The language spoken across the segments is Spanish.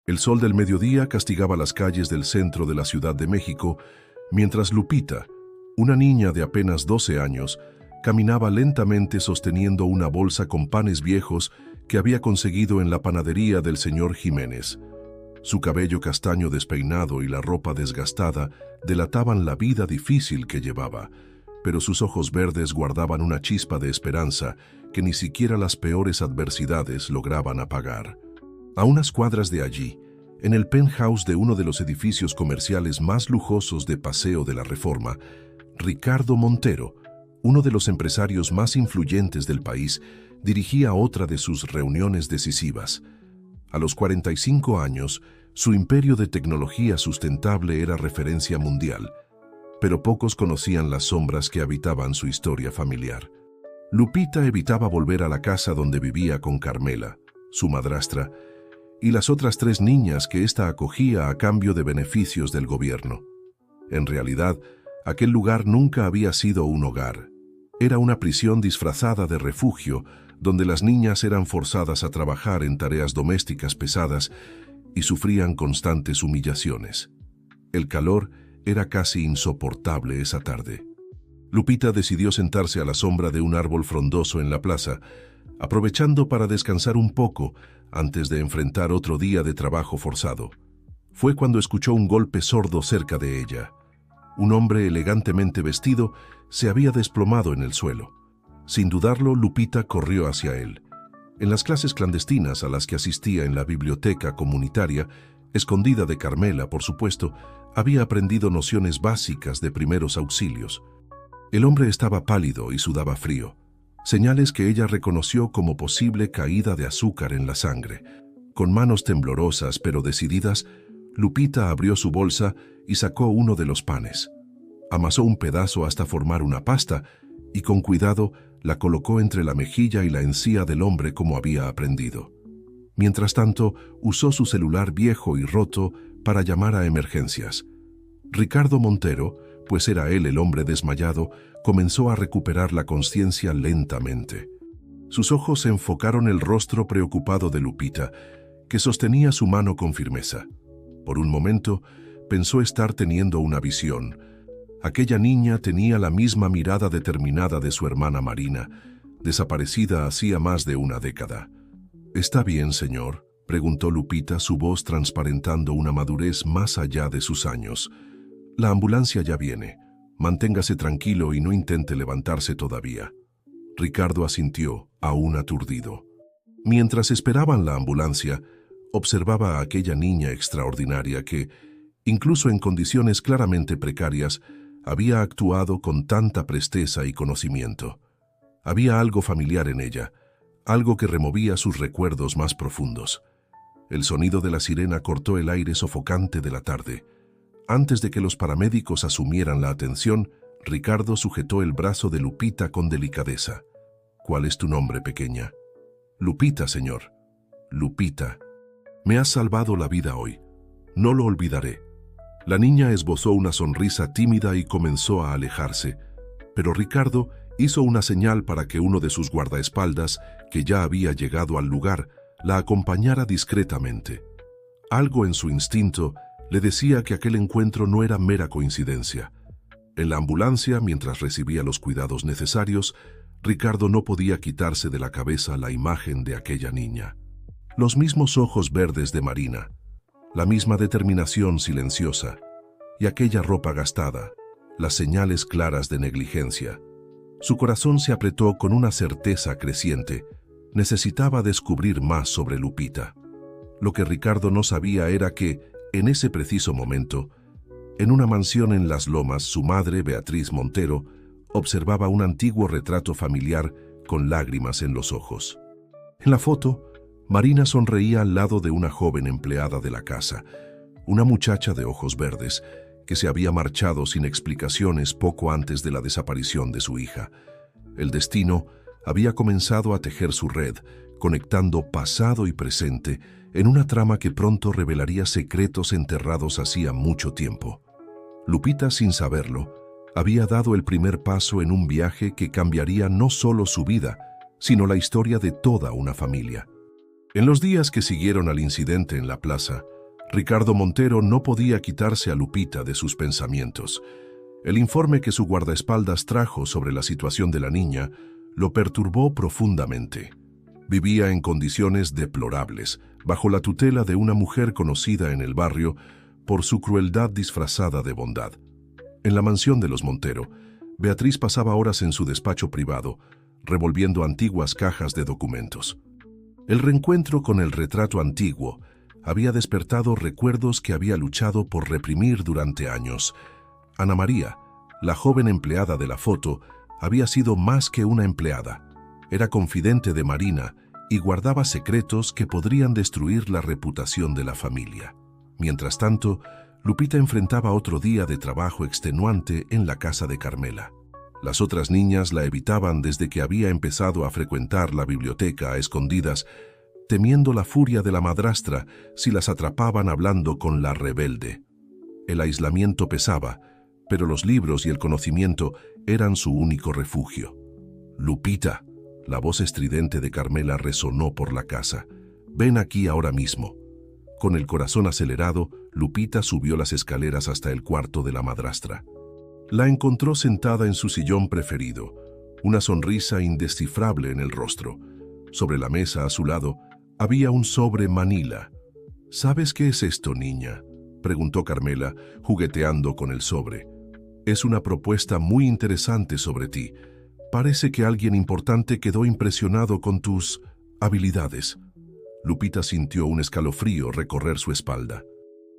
El sol del mediodía castigaba las calles del centro de la Ciudad de México, mientras Lupita, una niña de apenas 12 años, caminaba lentamente sosteniendo una bolsa con panes viejos que había conseguido en la panadería del señor Jiménez. Su cabello castaño despeinado y la ropa desgastada delataban la vida difícil que llevaba, pero sus ojos verdes guardaban una chispa de esperanza que ni siquiera las peores adversidades lograban apagar. A unas cuadras de allí, en el penthouse de uno de los edificios comerciales más lujosos de Paseo de la Reforma, Ricardo Montero, uno de los empresarios más influyentes del país, dirigía otra de sus reuniones decisivas. A los 45 años, su imperio de tecnología sustentable era referencia mundial, pero pocos conocían las sombras que habitaban su historia familiar. Lupita evitaba volver a la casa donde vivía con Carmela, su madrastra, y las otras 3 niñas que ésta acogía a cambio de beneficios del gobierno. En realidad, aquel lugar nunca había sido un hogar. Era una prisión disfrazada de refugio, donde las niñas eran forzadas a trabajar en tareas domésticas pesadas y sufrían constantes humillaciones. El calor era casi insoportable esa tarde. Lupita decidió sentarse a la sombra de un árbol frondoso en la plaza, aprovechando para descansar un poco antes de enfrentar otro día de trabajo forzado. Fue cuando escuchó un golpe sordo cerca de ella. Un hombre elegantemente vestido se había desplomado en el suelo. Sin dudarlo, Lupita corrió hacia él. En las clases clandestinas a las que asistía en la biblioteca comunitaria, escondida de Carmela, por supuesto, había aprendido nociones básicas de primeros auxilios. El hombre estaba pálido y sudaba frío, señales que ella reconoció como posible caída de azúcar en la sangre. Con manos temblorosas pero decididas, Lupita abrió su bolsa y sacó uno de los panes. Amasó un pedazo hasta formar una pasta y con cuidado la colocó entre la mejilla y la encía del hombre como había aprendido. Mientras tanto, usó su celular viejo y roto para llamar a emergencias. Ricardo Montero, pues era él el hombre desmayado, comenzó a recuperar la conciencia lentamente. Sus ojos enfocaron el rostro preocupado de Lupita, que sostenía su mano con firmeza. Por un momento, pensó estar teniendo una visión. Aquella niña tenía la misma mirada determinada de su hermana Marina, desaparecida hacía más de una década. «¿Está bien, señor?», preguntó Lupita, su voz transparentando una madurez más allá de sus años. «La ambulancia ya viene. Manténgase tranquilo y no intente levantarse todavía». Ricardo asintió, aún aturdido. Mientras esperaban la ambulancia, observaba a aquella niña extraordinaria que, incluso en condiciones claramente precarias, había actuado con tanta presteza y conocimiento. Había algo familiar en ella, algo que removía sus recuerdos más profundos. El sonido de la sirena cortó el aire sofocante de la tarde. Antes de que los paramédicos asumieran la atención, Ricardo sujetó el brazo de Lupita con delicadeza. «¿Cuál es tu nombre, pequeña?» «Lupita, señor. Lupita. Me has salvado la vida hoy. No lo olvidaré». La niña esbozó una sonrisa tímida y comenzó a alejarse, pero Ricardo hizo una señal para que uno de sus guardaespaldas, que ya había llegado al lugar, la acompañara discretamente. Algo en su instinto le decía que aquel encuentro no era mera coincidencia. En la ambulancia, mientras recibía los cuidados necesarios, Ricardo no podía quitarse de la cabeza la imagen de aquella niña. Los mismos ojos verdes de Marina, la misma determinación silenciosa, y aquella ropa gastada, las señales claras de negligencia. Su corazón se apretó con una certeza creciente. Necesitaba descubrir más sobre Lupita. Lo que Ricardo no sabía era que, en ese preciso momento, en una mansión en Las Lomas, su madre, Beatriz Montero, observaba un antiguo retrato familiar con lágrimas en los ojos. En la foto, Marina sonreía al lado de una joven empleada de la casa, una muchacha de ojos verdes, que se había marchado sin explicaciones poco antes de la desaparición de su hija. El destino había comenzado a tejer su red, conectando pasado y presente en una trama que pronto revelaría secretos enterrados hacía mucho tiempo. Lupita, sin saberlo, había dado el primer paso en un viaje que cambiaría no solo su vida, sino la historia de toda una familia. En los días que siguieron al incidente en la plaza, Ricardo Montero no podía quitarse a Lupita de sus pensamientos. El informe que su guardaespaldas trajo sobre la situación de la niña lo perturbó profundamente. Vivía en condiciones deplorables, bajo la tutela de una mujer conocida en el barrio por su crueldad disfrazada de bondad. En la mansión de los Montero, Beatriz pasaba horas en su despacho privado, revolviendo antiguas cajas de documentos. El reencuentro con el retrato antiguo había despertado recuerdos que había luchado por reprimir durante años. Ana María, la joven empleada de la foto, había sido más que una empleada. Era confidente de Marina y guardaba secretos que podrían destruir la reputación de la familia. Mientras tanto, Lupita enfrentaba otro día de trabajo extenuante en la casa de Carmela. Las otras niñas la evitaban desde que había empezado a frecuentar la biblioteca a escondidas, temiendo la furia de la madrastra si las atrapaban hablando con la rebelde. El aislamiento pesaba, pero los libros y el conocimiento eran su único refugio. «Lupita», la voz estridente de Carmela resonó por la casa. «Ven aquí ahora mismo». Con el corazón acelerado, Lupita subió las escaleras hasta el cuarto de la madrastra. La encontró sentada en su sillón preferido, una sonrisa indescifrable en el rostro. Sobre la mesa a su lado había un sobre manila. «¿Sabes qué es esto, niña?», preguntó Carmela, jugueteando con el sobre. «Es una propuesta muy interesante sobre ti. Parece que alguien importante quedó impresionado con tus habilidades». Lupita sintió un escalofrío recorrer su espalda.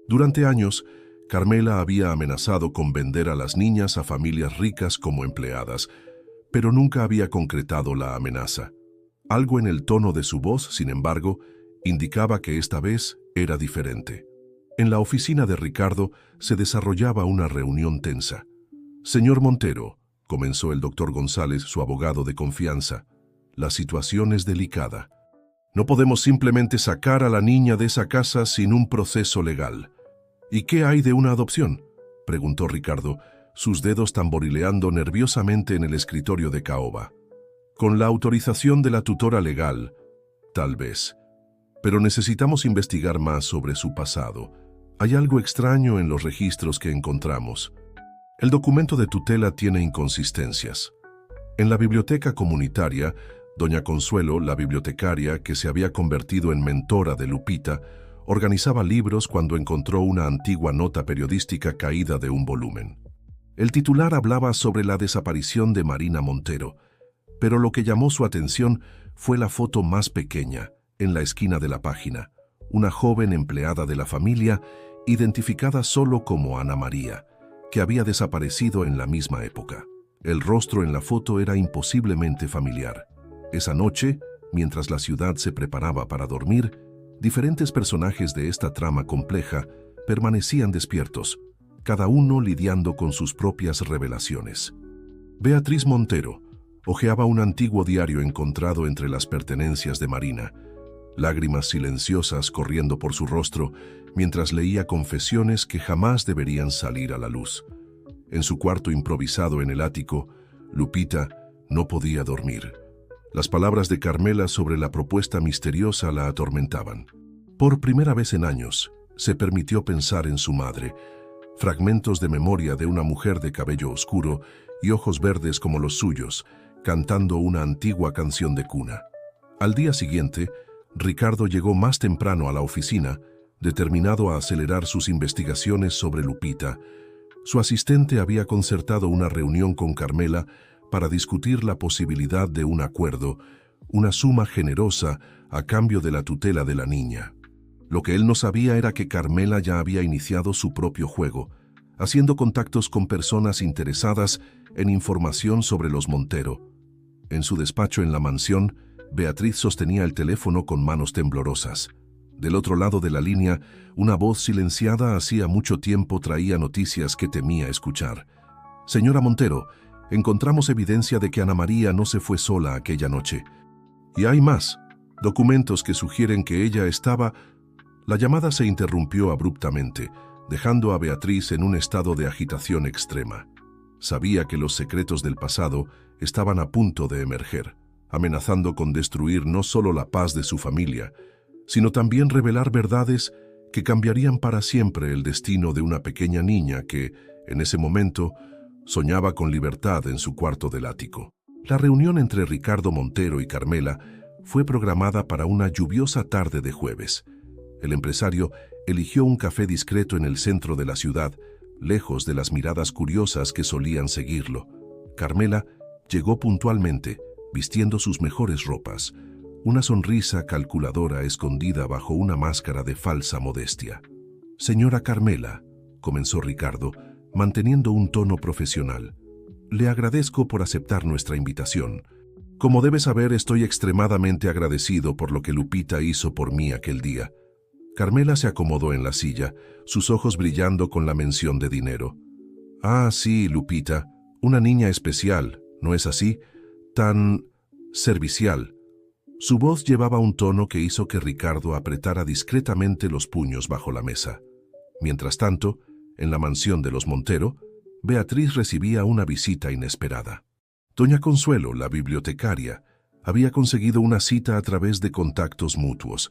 Durante años, Carmela había amenazado con vender a las niñas a familias ricas como empleadas, pero nunca había concretado la amenaza. Algo en el tono de su voz, sin embargo, indicaba que esta vez era diferente. En la oficina de Ricardo se desarrollaba una reunión tensa. «Señor Montero», comenzó el doctor González, su abogado de confianza, «la situación es delicada. No podemos simplemente sacar a la niña de esa casa sin un proceso legal». «¿Y qué hay de una adopción?», preguntó Ricardo, sus dedos tamborileando nerviosamente en el escritorio de caoba. «Con la autorización de la tutora legal, tal vez. Pero necesitamos investigar más sobre su pasado. Hay algo extraño en los registros que encontramos. El documento de tutela tiene inconsistencias. En la biblioteca comunitaria, doña Consuelo, la bibliotecaria que se había convertido en mentora de Lupita, organizaba libros cuando encontró una antigua nota periodística caída de un volumen. El titular hablaba sobre la desaparición de Marina Montero, pero lo que llamó su atención fue la foto más pequeña, en la esquina de la página, una joven empleada de la familia, identificada solo como Ana María, que había desaparecido en la misma época. El rostro en la foto era imposiblemente familiar. Esa noche, mientras la ciudad se preparaba para dormir, diferentes personajes de esta trama compleja permanecían despiertos, cada uno lidiando con sus propias revelaciones. Beatriz Montero hojeaba un antiguo diario encontrado entre las pertenencias de Marina, lágrimas silenciosas corriendo por su rostro mientras leía confesiones que jamás deberían salir a la luz. En su cuarto improvisado en el ático, Lupita no podía dormir. Las palabras de Carmela sobre la propuesta misteriosa la atormentaban. Por primera vez en años, se permitió pensar en su madre, fragmentos de memoria de una mujer de cabello oscuro y ojos verdes como los suyos, cantando una antigua canción de cuna. Al día siguiente, Ricardo llegó más temprano a la oficina, determinado a acelerar sus investigaciones sobre Lupita. Su asistente había concertado una reunión con Carmela para discutir la posibilidad de un acuerdo, una suma generosa a cambio de la tutela de la niña. Lo que él no sabía era que Carmela ya había iniciado su propio juego, haciendo contactos con personas interesadas en información sobre los Montero. En su despacho en la mansión, Beatriz sostenía el teléfono con manos temblorosas. Del otro lado de la línea, una voz silenciada hacía mucho tiempo traía noticias que temía escuchar. «Señora Montero, encontramos evidencia de que Ana María no se fue sola aquella noche. Y hay más, documentos que sugieren que ella estaba...» La llamada se interrumpió abruptamente, dejando a Beatriz en un estado de agitación extrema. Sabía que los secretos del pasado estaban a punto de emerger, amenazando con destruir no solo la paz de su familia, sino también revelar verdades que cambiarían para siempre el destino de una pequeña niña que, en ese momento, soñaba con libertad en su cuarto del ático. La reunión entre Ricardo Montero y Carmela fue programada para una lluviosa tarde de jueves. El empresario eligió un café discreto en el centro de la ciudad, lejos de las miradas curiosas que solían seguirlo. Carmela llegó puntualmente, vistiendo sus mejores ropas, una sonrisa calculadora escondida bajo una máscara de falsa modestia. «Señora Carmela», comenzó Ricardo, manteniendo un tono profesional, «le agradezco por aceptar nuestra invitación. Como debe saber, estoy extremadamente agradecido por lo que Lupita hizo por mí aquel día». Carmela se acomodó en la silla, sus ojos brillando con la mención de dinero. «Ah, sí, Lupita, una niña especial, ¿no es así? Tan servicial». Su voz llevaba un tono que hizo que Ricardo apretara discretamente los puños bajo la mesa. Mientras tanto, en la mansión de los Montero, Beatriz recibía una visita inesperada. Doña Consuelo, la bibliotecaria, había conseguido una cita a través de contactos mutuos.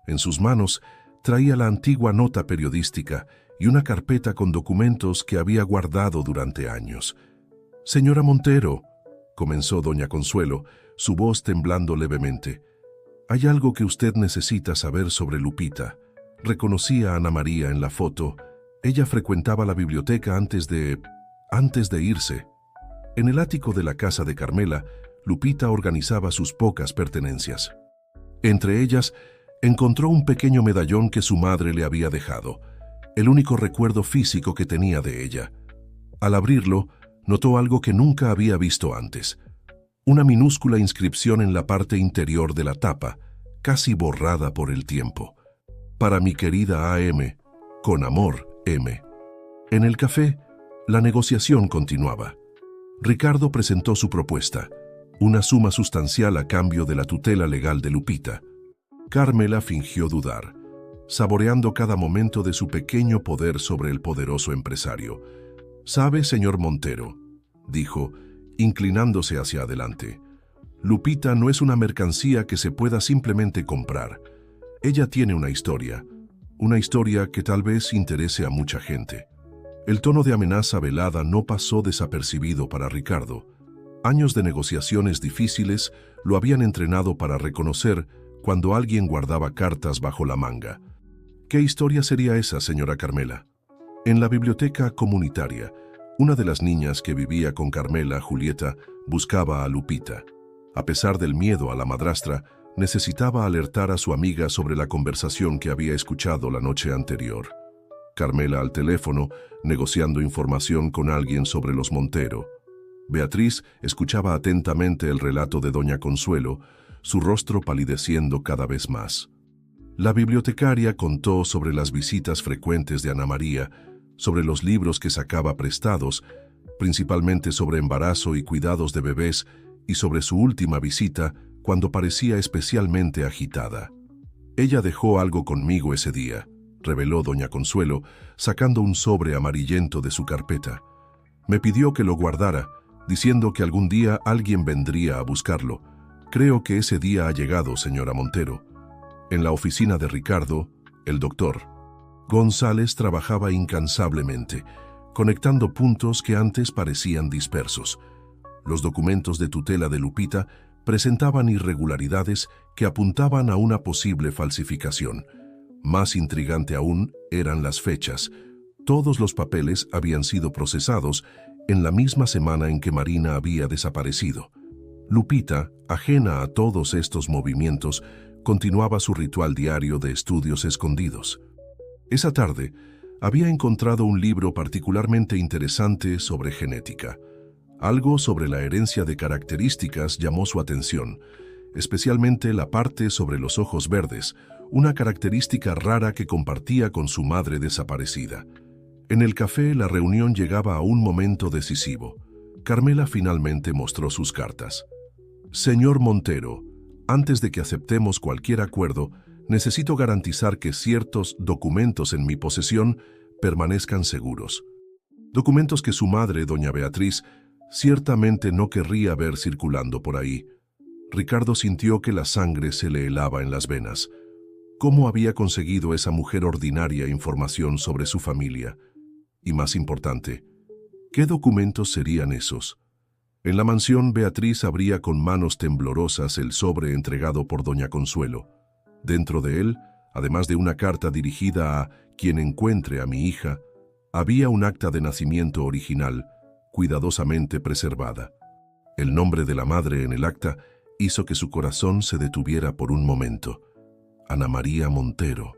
En sus manos traía la antigua nota periodística y una carpeta con documentos que había guardado durante años. «Señora Montero», comenzó doña Consuelo, su voz temblando levemente, «hay algo que usted necesita saber sobre Lupita. Reconocí a Ana María en la foto. Ella frecuentaba la biblioteca antes de irse. En el ático de la casa de Carmela, Lupita organizaba sus pocas pertenencias. Entre ellas, encontró un pequeño medallón que su madre le había dejado, el único recuerdo físico que tenía de ella. Al abrirlo, notó algo que nunca había visto antes. Una minúscula inscripción en la parte interior de la tapa, casi borrada por el tiempo. «Para mi querida A.M., con amor, M». En el café, la negociación continuaba. Ricardo presentó su propuesta, una suma sustancial a cambio de la tutela legal de Lupita. Carmela fingió dudar, saboreando cada momento de su pequeño poder sobre el poderoso empresario. «Sabe, señor Montero», dijo, inclinándose hacia adelante, «Lupita no es una mercancía que se pueda simplemente comprar. Ella tiene una historia que tal vez interese a mucha gente». El tono de amenaza velada no pasó desapercibido para Ricardo. Años de negociaciones difíciles lo habían entrenado para reconocer cuando alguien guardaba cartas bajo la manga. «¿Qué historia sería esa, señora Carmela?» En la biblioteca comunitaria, una de las niñas que vivía con Carmela, Julieta, buscaba a Lupita. A pesar del miedo a la madrastra, necesitaba alertar a su amiga sobre la conversación que había escuchado la noche anterior. Carmela al teléfono, negociando información con alguien sobre los Montero. Beatriz escuchaba atentamente el relato de doña Consuelo, su rostro palideciendo cada vez más. La bibliotecaria contó sobre las visitas frecuentes de Ana María, sobre los libros que sacaba prestados, principalmente sobre embarazo y cuidados de bebés, y sobre su última visita, cuando parecía especialmente agitada. «Ella dejó algo conmigo ese día», reveló doña Consuelo, sacando un sobre amarillento de su carpeta. «Me pidió que lo guardara, diciendo que algún día alguien vendría a buscarlo. Creo que ese día ha llegado, señora Montero». En la oficina de Ricardo, el doctor González trabajaba incansablemente, conectando puntos que antes parecían dispersos. Los documentos de tutela de Lupita presentaban irregularidades que apuntaban a una posible falsificación. Más intrigante aún eran las fechas. Todos los papeles habían sido procesados en la misma semana en que Marina había desaparecido. Lupita, ajena a todos estos movimientos, continuaba su ritual diario de estudios escondidos. Esa tarde, había encontrado un libro particularmente interesante sobre genética. Algo sobre la herencia de características llamó su atención, especialmente la parte sobre los ojos verdes, una característica rara que compartía con su madre desaparecida. En el café, la reunión llegaba a un momento decisivo. Carmela finalmente mostró sus cartas. «Señor Montero, antes de que aceptemos cualquier acuerdo, necesito garantizar que ciertos documentos en mi posesión permanezcan seguros. Documentos que su madre, doña Beatriz, ciertamente no querría ver circulando por ahí». Ricardo sintió que la sangre se le helaba en las venas. ¿Cómo había conseguido esa mujer ordinaria información sobre su familia? Y más importante, ¿qué documentos serían esos? En la mansión, Beatriz abría con manos temblorosas el sobre entregado por doña Consuelo. Dentro de él, además de una carta dirigida a quien encuentre a mi hija, había un acta de nacimiento original, cuidadosamente preservada. El nombre de la madre en el acta hizo que su corazón se detuviera por un momento. Ana María Montero.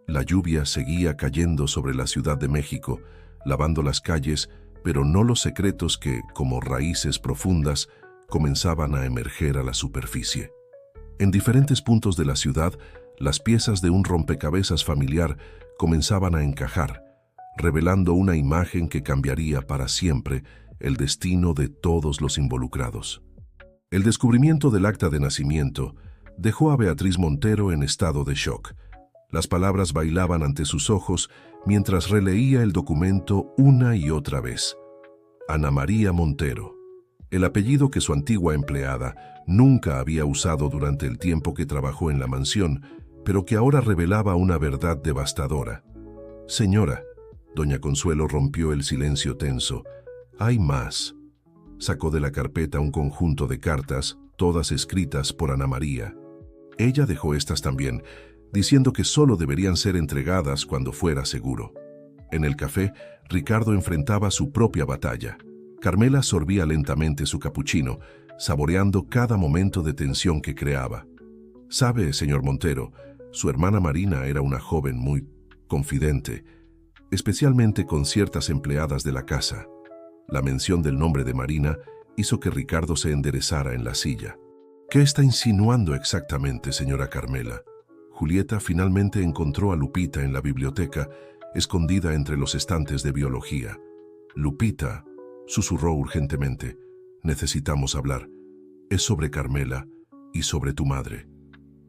La lluvia seguía cayendo sobre la Ciudad de México, lavando las calles, pero no los secretos que, como raíces profundas, comenzaban a emerger a la superficie. En diferentes puntos de la ciudad, las piezas de un rompecabezas familiar comenzaban a encajar, revelando una imagen que cambiaría para siempre el destino de todos los involucrados. El descubrimiento del acta de nacimiento dejó a Beatriz Montero en estado de shock. Las palabras bailaban ante sus ojos mientras releía el documento una y otra vez. Ana María Montero, el apellido que su antigua empleada nunca había usado durante el tiempo que trabajó en la mansión, pero que ahora revelaba una verdad devastadora. Señora, doña Consuelo rompió el silencio tenso. Hay más. Sacó de la carpeta un conjunto de cartas, todas escritas por Ana María. Ella dejó estas también, diciendo que solo deberían ser entregadas cuando fuera seguro. En el café, Ricardo enfrentaba su propia batalla. Carmela sorbía lentamente su capuchino, saboreando cada momento de tensión que creaba. Sabe, señor Montero, su hermana Marina era una joven muy confidente, especialmente con ciertas empleadas de la casa. La mención del nombre de Marina hizo que Ricardo se enderezara en la silla. ¿Qué está insinuando exactamente, señora Carmela? Julieta finalmente encontró a Lupita en la biblioteca, escondida entre los estantes de biología. Lupita, susurró urgentemente, necesitamos hablar. Es sobre Carmela y sobre tu madre.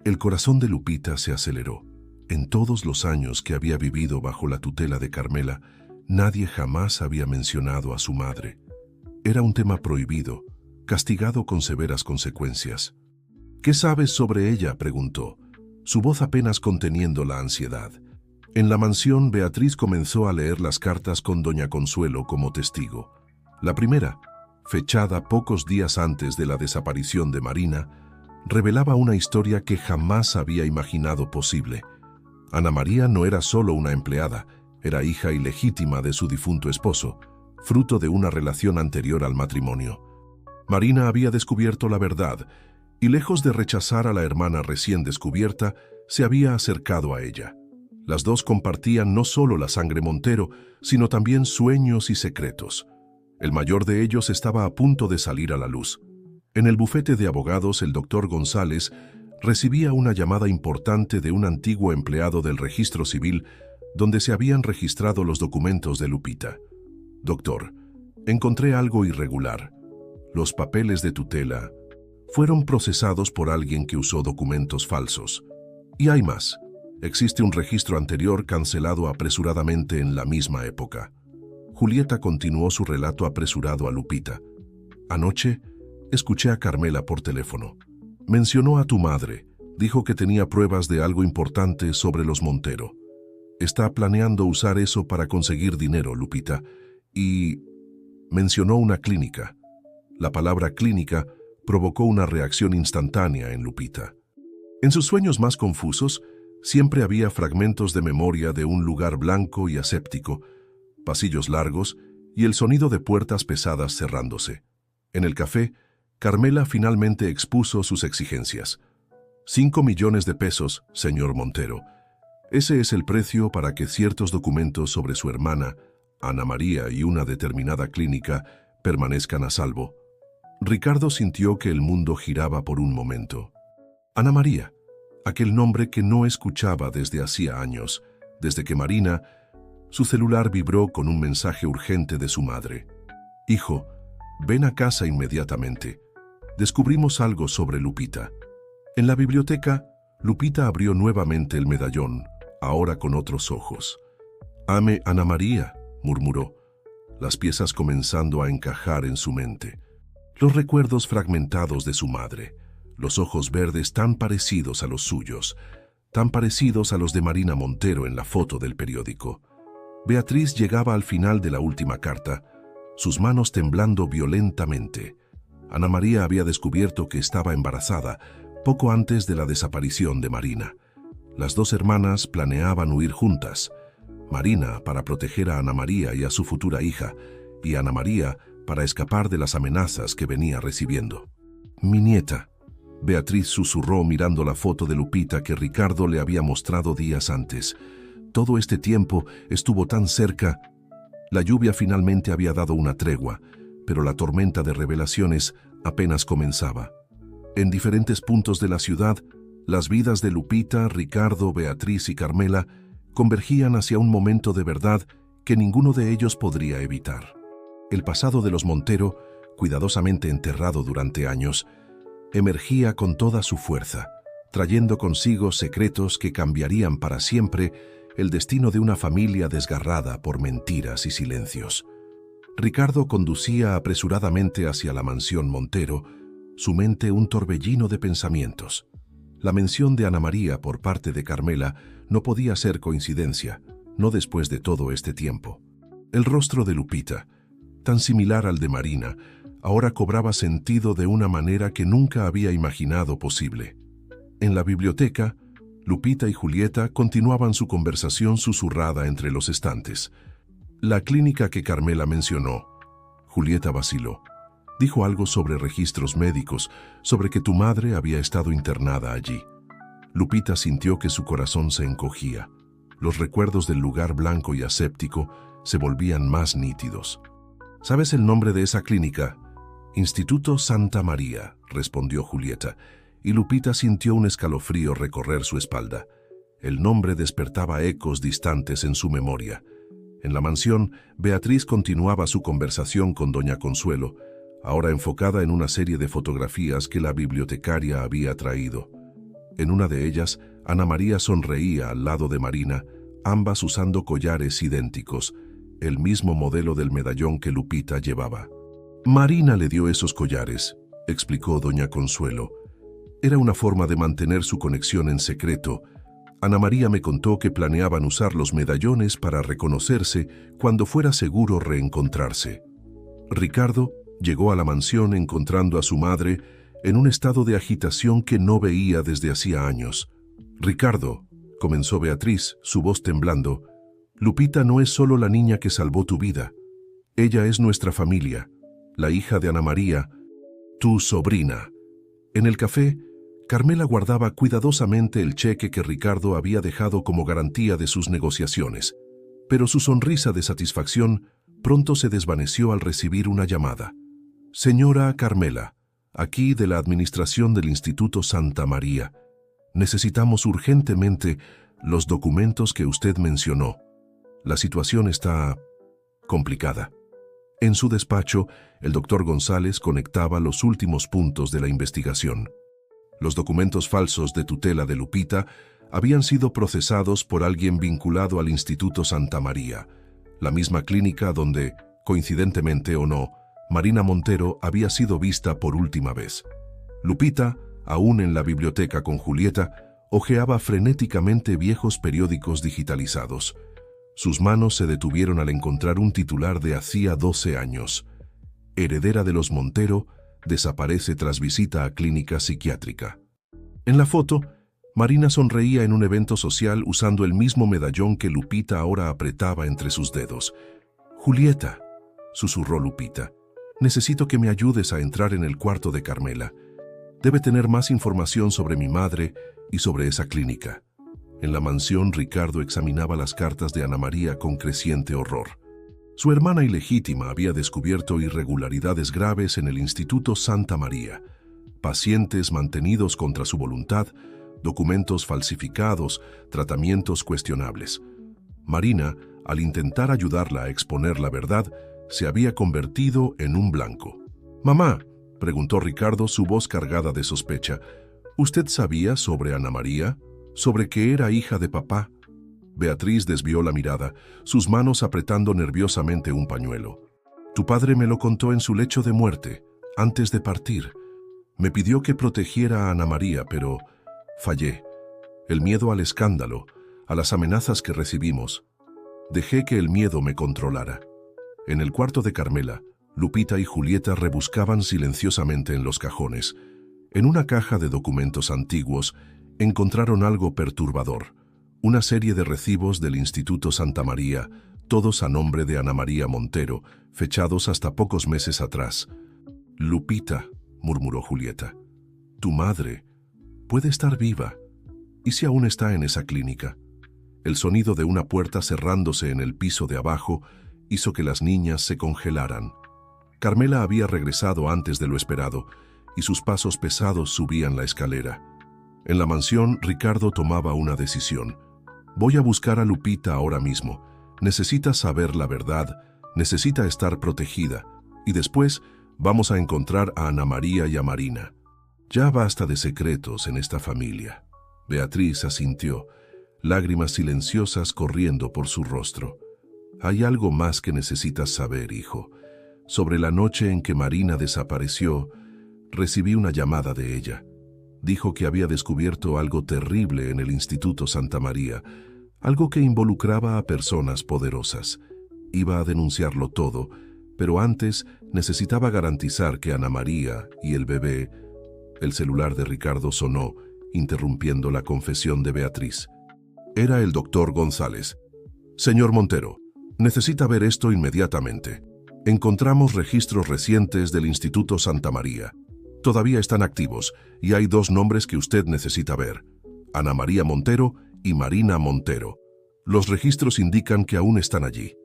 El corazón de Lupita se aceleró. En todos los años que había vivido bajo la tutela de Carmela, nadie jamás había mencionado a su madre. Era un tema prohibido, castigado con severas consecuencias. ¿Qué sabes sobre ella?, preguntó, su voz apenas conteniendo la ansiedad. En la mansión, Beatriz comenzó a leer las cartas con doña Consuelo como testigo. La primera, fechada pocos días antes de la desaparición de Marina, revelaba una historia que jamás había imaginado posible. Ana María no era solo una empleada, era hija ilegítima de su difunto esposo, fruto de una relación anterior al matrimonio. Marina había descubierto la verdad, y lejos de rechazar a la hermana recién descubierta, se había acercado a ella. Las dos compartían no solo la sangre Montero, sino también sueños y secretos. El mayor de ellos estaba a punto de salir a la luz. En el bufete de abogados, el doctor González recibía una llamada importante de un antiguo empleado del registro civil donde se habían registrado los documentos de Lupita. Doctor, encontré algo irregular. Los papeles de tutela fueron procesados por alguien que usó documentos falsos. Y hay más. Existe un registro anterior cancelado apresuradamente en la misma época. Julieta continuó su relato apresurado a Lupita. Anoche, escuché a Carmela por teléfono. Mencionó a tu madre. Dijo que tenía pruebas de algo importante sobre los Montero. Está planeando usar eso para conseguir dinero, Lupita. Y mencionó una clínica. La palabra clínica provocó una reacción instantánea en Lupita. En sus sueños más confusos, siempre había fragmentos de memoria de un lugar blanco y aséptico, pasillos largos y el sonido de puertas pesadas cerrándose. En el café, Carmela finalmente expuso sus exigencias. 5 millones de pesos, señor Montero. Ese es el precio para que ciertos documentos sobre su hermana, Ana María, y una determinada clínica permanezcan a salvo. Ricardo sintió que el mundo giraba por un momento. Ana María, aquel nombre que no escuchaba desde hacía años, desde que Marina, su celular vibró con un mensaje urgente de su madre. Hijo, ven a casa inmediatamente. Descubrimos algo sobre Lupita. En la biblioteca, Lupita abrió nuevamente el medallón, ahora con otros ojos. Ame Ana María, murmuró, las piezas comenzando a encajar en su mente. Los recuerdos fragmentados de su madre, los ojos verdes tan parecidos a los suyos, tan parecidos a los de Marina Montero en la foto del periódico. Beatriz llegaba al final de la última carta, sus manos temblando violentamente. Ana María había descubierto que estaba embarazada poco antes de la desaparición de Marina. Las dos hermanas planeaban huir juntas. Marina para proteger a Ana María y a su futura hija, y Ana María para escapar de las amenazas que venía recibiendo. «Mi nieta», Beatriz susurró mirando la foto de Lupita que Ricardo le había mostrado días antes. Todo este tiempo estuvo tan cerca. La lluvia finalmente había dado una tregua, pero la tormenta de revelaciones apenas comenzaba. En diferentes puntos de la ciudad, las vidas de Lupita, Ricardo, Beatriz y Carmela convergían hacia un momento de verdad que ninguno de ellos podría evitar. El pasado de los Montero, cuidadosamente enterrado durante años, emergía con toda su fuerza, trayendo consigo secretos que cambiarían para siempre el destino de una familia desgarrada por mentiras y silencios. Ricardo conducía apresuradamente hacia la mansión Montero, su mente un torbellino de pensamientos. La mención de Ana María por parte de Carmela no podía ser coincidencia, no después de todo este tiempo. El rostro de Lupita, tan similar al de Marina, ahora cobraba sentido de una manera que nunca había imaginado posible. En la biblioteca, Lupita y Julieta continuaban su conversación susurrada entre los estantes. La clínica que Carmela mencionó. Julieta vaciló. Dijo algo sobre registros médicos, sobre que tu madre había estado internada allí. Lupita sintió que su corazón se encogía. Los recuerdos del lugar blanco y aséptico se volvían más nítidos. ¿Sabes el nombre de esa clínica? Instituto Santa María, respondió Julieta, y Lupita sintió un escalofrío recorrer su espalda. El nombre despertaba ecos distantes en su memoria. En la mansión, Beatriz continuaba su conversación con doña Consuelo, ahora enfocada en una serie de fotografías que la bibliotecaria había traído. En una de ellas, Ana María sonreía al lado de Marina, ambas usando collares idénticos, el mismo modelo del medallón que Lupita llevaba. Marina le dio esos collares, explicó doña Consuelo. Era una forma de mantener su conexión en secreto. Ana María me contó que planeaban usar los medallones para reconocerse cuando fuera seguro reencontrarse. Ricardo llegó a la mansión encontrando a su madre en un estado de agitación que no veía desde hacía años. «Ricardo», comenzó Beatriz, su voz temblando, «Lupita no es solo la niña que salvó tu vida. Ella es nuestra familia, la hija de Ana María, tu sobrina». En el café, Carmela guardaba cuidadosamente el cheque que Ricardo había dejado como garantía de sus negociaciones, pero su sonrisa de satisfacción pronto se desvaneció al recibir una llamada. «Señora Carmela, aquí de la administración del Instituto Santa María. Necesitamos urgentemente los documentos que usted mencionó. La situación está complicada». En su despacho, el doctor González conectaba los últimos puntos de la investigación. Los documentos falsos de tutela de Lupita habían sido procesados por alguien vinculado al Instituto Santa María, la misma clínica donde, coincidentemente o no, Marina Montero había sido vista por última vez. Lupita, aún en la biblioteca con Julieta, hojeaba frenéticamente viejos periódicos digitalizados. Sus manos se detuvieron al encontrar un titular de hacía 12 años. Heredera de los Montero, desaparece tras visita a clínica psiquiátrica. En la foto, Marina sonreía en un evento social usando el mismo medallón que Lupita ahora apretaba entre sus dedos. «Julieta», susurró Lupita, «necesito que me ayudes a entrar en el cuarto de Carmela. Debe tener más información sobre mi madre y sobre esa clínica». En la mansión, Ricardo examinaba las cartas de Ana María con creciente horror. Su hermana ilegítima había descubierto irregularidades graves en el Instituto Santa María, pacientes mantenidos contra su voluntad, documentos falsificados, tratamientos cuestionables. Marina, al intentar ayudarla a exponer la verdad, se había convertido en un blanco. «Mamá», preguntó Ricardo, su voz cargada de sospecha, «¿usted sabía sobre Ana María? ¿Sobre que era hija de papá?» Beatriz desvió la mirada, sus manos apretando nerviosamente un pañuelo. «Tu padre me lo contó en su lecho de muerte, antes de partir. Me pidió que protegiera a Ana María, pero fallé. el miedo al escándalo, a las amenazas que recibimos. Dejé que el miedo me controlara. En el cuarto de Carmela, Lupita y Julieta rebuscaban silenciosamente en los cajones. En una caja de documentos antiguos encontraron algo perturbador: una serie de recibos del Instituto Santa María, todos a nombre de Ana María Montero, fechados hasta pocos meses atrás. «Lupita», murmuró Julieta, «tu madre puede estar viva. ¿Y si aún está en esa clínica?» El sonido de una puerta cerrándose en el piso de abajo hizo que las niñas se congelaran. Carmela había regresado antes de lo esperado y sus pasos pesados subían la escalera. En la mansión, Ricardo tomaba una decisión. «Voy a buscar a Lupita ahora mismo. Necesita saber la verdad, necesita estar protegida, y después vamos a encontrar a Ana María y a Marina. Ya basta de secretos en esta familia». Beatriz asintió, lágrimas silenciosas corriendo por su rostro. «Hay algo más que necesitas saber, hijo. Sobre la noche en que Marina desapareció, recibí una llamada de ella. Dijo que había descubierto algo terrible en el Instituto Santa María, algo que involucraba a personas poderosas. Iba a denunciarlo todo, pero antes necesitaba garantizar que Ana María y el bebé». El celular de Ricardo sonó, interrumpiendo la confesión de Beatriz. Era el doctor González. «Señor Montero, necesita ver esto inmediatamente. Encontramos registros recientes del Instituto Santa María. Todavía están activos y hay dos nombres que usted necesita ver: Ana María Montero y Marina Montero. Los registros indican que aún están allí».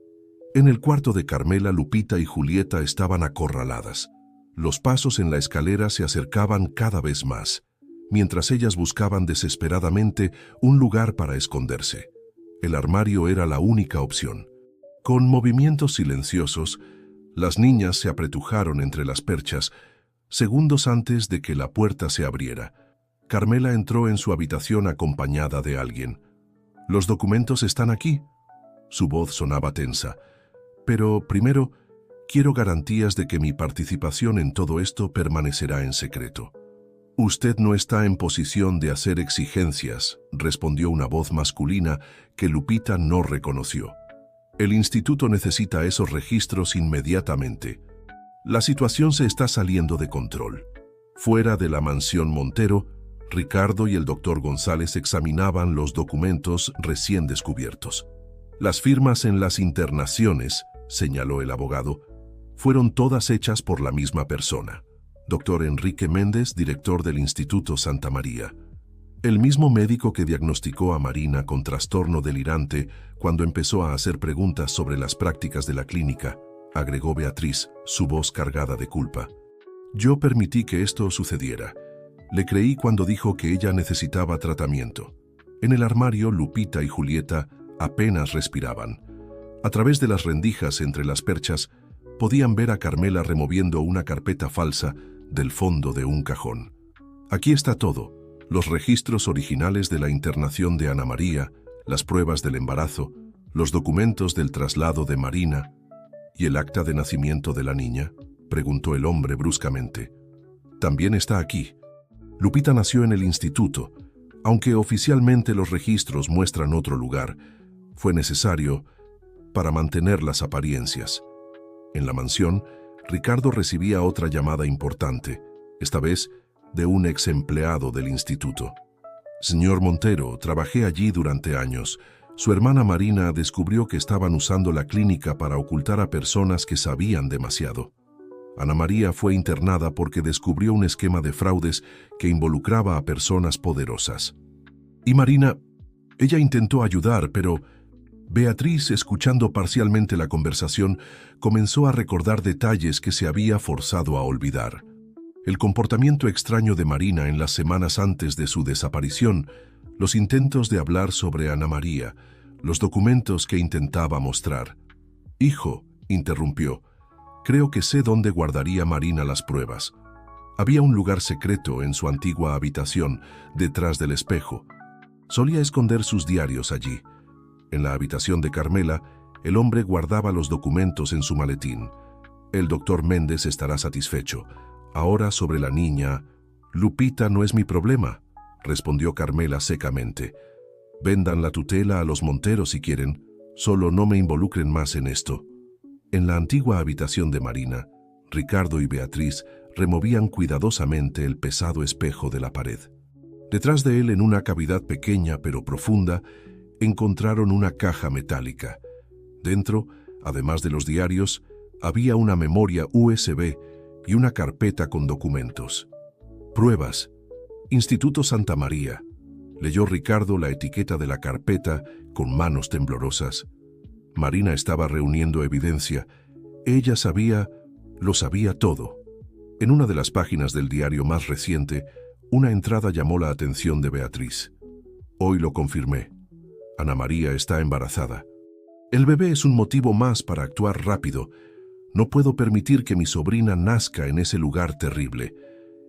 En el cuarto de Carmela, Lupita y Julieta estaban acorraladas. Los pasos en la escalera se acercaban cada vez más, mientras ellas buscaban desesperadamente un lugar para esconderse. El armario era la única opción. Con movimientos silenciosos, las niñas se apretujaron entre las perchas, segundos antes de que la puerta se abriera. Carmela entró en su habitación acompañada de alguien. «¿Los documentos están aquí?» Su voz sonaba tensa. «Pero primero, quiero garantías de que mi participación en todo esto permanecerá en secreto». «Usted no está en posición de hacer exigencias», respondió una voz masculina que Lupita no reconoció. «El instituto necesita esos registros inmediatamente. La situación se está saliendo de control». Fuera de la mansión Montero, Ricardo y el doctor González examinaban los documentos recién descubiertos. «Las firmas en las internaciones», señaló el abogado, «fueron todas hechas por la misma persona. Dr. Enrique Méndez, director del Instituto Santa María. El mismo médico que diagnosticó a Marina con trastorno delirante cuando empezó a hacer preguntas sobre las prácticas de la clínica», agregó Beatriz, su voz cargada de culpa. «Yo permití que esto sucediera. Le creí cuando dijo que ella necesitaba tratamiento». En el armario, Lupita y Julieta apenas respiraban. A través de las rendijas entre las perchas, podían ver a Carmela removiendo una carpeta falsa del fondo de un cajón. «Aquí está todo: los registros originales de la internación de Ana María, las pruebas del embarazo, los documentos del traslado de Marina». «¿Y el acta de nacimiento de la niña?», preguntó el hombre bruscamente. «También está aquí. Lupita nació en el instituto. Aunque oficialmente los registros muestran otro lugar, fue necesario para mantener las apariencias». En la mansión, Ricardo recibía otra llamada importante, esta vez de un ex empleado del instituto. «Señor Montero, trabajé allí durante años. Su hermana Marina descubrió que estaban usando la clínica para ocultar a personas que sabían demasiado. Ana María fue internada porque descubrió un esquema de fraudes que involucraba a personas poderosas. Y Marina, ella intentó ayudar, pero…» Beatriz, escuchando parcialmente la conversación, comenzó a recordar detalles que se había forzado a olvidar. El comportamiento extraño de Marina en las semanas antes de su desaparición, los intentos de hablar sobre Ana María, los documentos que intentaba mostrar. «Hijo», interrumpió, «creo que sé dónde guardaría Marina las pruebas». Había un lugar secreto en su antigua habitación, detrás del espejo. Solía esconder sus diarios allí. En la habitación de Carmela, el hombre guardaba los documentos en su maletín. El doctor Méndez estará satisfecho. Ahora sobre la niña, «Lupita no es mi problema», respondió Carmela secamente. Vendan la tutela a los Monteros si quieren, solo no me involucren más en esto. En la antigua habitación de Marina, Ricardo y Beatriz removían cuidadosamente el pesado espejo de la pared. Detrás de él, en una cavidad pequeña pero profunda, encontraron una caja metálica. Dentro, además de los diarios, había una memoria USB y una carpeta con documentos. Pruebas. Instituto Santa María. Leyó Ricardo la etiqueta de la carpeta con manos temblorosas. Marina estaba reuniendo evidencia. Ella lo sabía todo. En una de las páginas del diario más reciente, una entrada llamó la atención de Beatriz. Hoy lo confirmé. Ana María está embarazada. El bebé es un motivo más para actuar rápido. No puedo permitir que mi sobrina nazca en ese lugar terrible.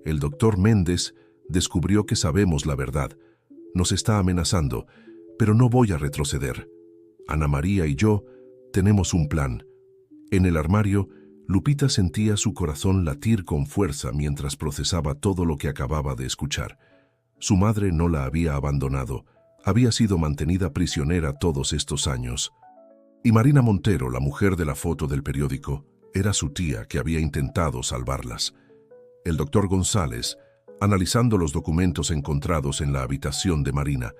El doctor Méndez descubrió que sabemos la verdad. Nos está amenazando, pero no voy a retroceder. Ana María y yo tenemos un plan. En el armario, Lupita sentía su corazón latir con fuerza mientras procesaba todo lo que acababa de escuchar. Su madre no la había abandonado, había sido mantenida prisionera todos estos años. Y Marina Montero, la mujer de la foto del periódico, era su tía que había intentado salvarlas. El doctor González, analizando los documentos encontrados en la habitación de Marina,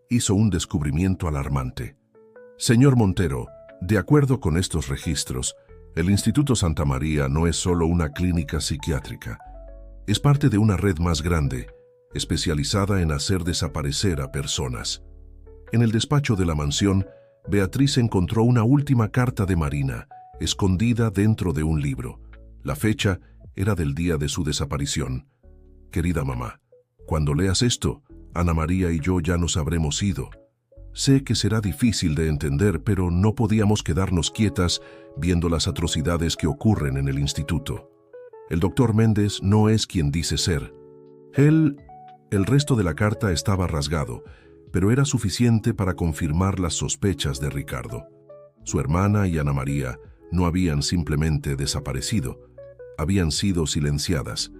hizo un descubrimiento alarmante. Señor Montero, de acuerdo con estos registros, el Instituto Santa María no es solo una clínica psiquiátrica. Es parte de una red más grande, especializada en hacer desaparecer a personas. En el despacho de la mansión, Beatriz encontró una última carta de Marina, escondida dentro de un libro. La fecha era del día de su desaparición. Querida mamá, cuando leas esto, Ana María y yo ya nos habremos ido. Sé que será difícil de entender, pero no podíamos quedarnos quietas viendo las atrocidades que ocurren en el instituto. El doctor Méndez no es quien dice ser. El resto de la carta estaba rasgado, pero era suficiente para confirmar las sospechas de Ricardo. Su hermana y Ana María no habían simplemente desaparecido, habían sido silenciadas,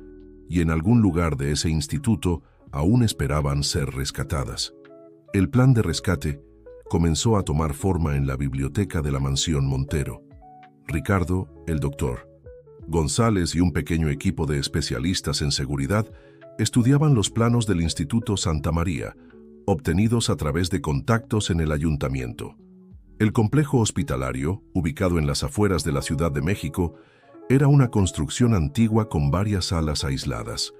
y en algún lugar de ese instituto aún esperaban ser rescatadas. El plan de rescate comenzó a tomar forma en la biblioteca de la mansión Montero. Ricardo, el doctor, González y un pequeño equipo de especialistas en seguridad estudiaban los planos del Instituto Santa María, obtenidos a través de contactos en el ayuntamiento. El complejo hospitalario, ubicado en las afueras de la Ciudad de México, era una construcción antigua con varias salas aisladas.